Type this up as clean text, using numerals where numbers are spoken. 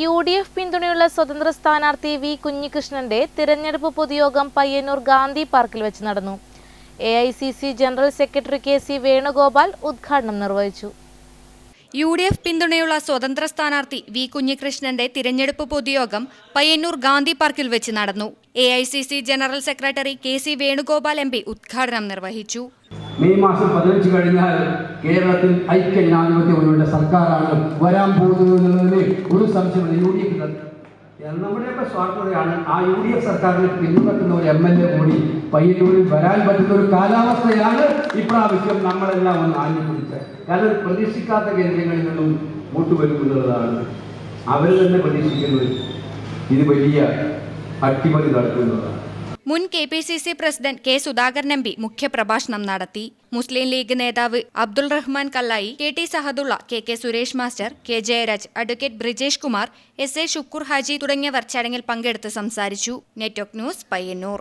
UDF പിന്തുണയുള്ള സ്വതന്ത്ര സ്ഥാനാർത്ഥി വി കുഞ്ഞികൃഷ്ണന്റെ തിരഞ്ഞെടുപ്പ് പൊതുയോഗം പയ്യന്നൂർ ഗാന്ധി പാർക്കിൽ വെച്ച് നടന്നു. AICC general secretary KC Venugopal ഉദ്ഘാടനം നിർവഹിച്ചു. UDF പിന്തുണയുള്ള സ്വതന്ത്ര സ്ഥാനാർത്ഥി വി കുഞ്ഞികൃഷ്ണന്റെ തിരഞ്ഞെടുപ്പ് പൊതുയോഗം പയ്യന്നൂർ ഗാന്ധി പാർക്കിൽ വെച്ച് നടന്നു. AICC general secretary KC Venugopal MP ഉദ്ഘാടനം നിർവഹിച്ചു. മെയ് മാസം 15 കഴിഞ്ഞാൽ കേരളത്തിൽ ഐക്യജനാധിപത്യ മുന്നണിയുടെ സർക്കാരാണ് വരാൻ പോകുന്നതെന്നതിന് ഒരു സംശയമില്ല. UDF നമ്മുടെയൊക്കെ സ്വാർത്ഥതയാണ്. ആ UDF സർക്കാരിനെ പിന്തുണക്കുന്ന ഒരു MLA കൂടി പയ്യന്നൂരിൽ വരാൻ പറ്റുന്ന ഒരു കാലാവസ്ഥയാണ് ഇപ്രാവശ്യം നമ്മളെല്ലാം ഒന്ന് ആഞ്ഞുപിടിച്ചത്. കാരണം പ്രതീക്ഷിക്കാത്ത കേന്ദ്രങ്ങളിൽ നിന്നും വോട്ട് വരുന്നതാണ്. അവർ തന്നെ പ്രതീക്ഷിക്കുന്നത് ഇത് വലിയ അട്ടിമറി നടത്തുന്നതാണ്. മുൻ KPCC president K Sudhakaran MP മുഖ്യപ്രഭാഷണം നടത്തി. മുസ്ലിം ലീഗ് നേതാവ് Abdul Rahman Kallayi, KT Sahadulla, KK Suresh master, K Jayaraj, advocate Brijesh Kumar, SA Shukoor Haji തുടങ്ങിയവർ ചടങ്ങിൽ പങ്കെടുത്ത് സംസാരിച്ചു. Network news, Payyanur.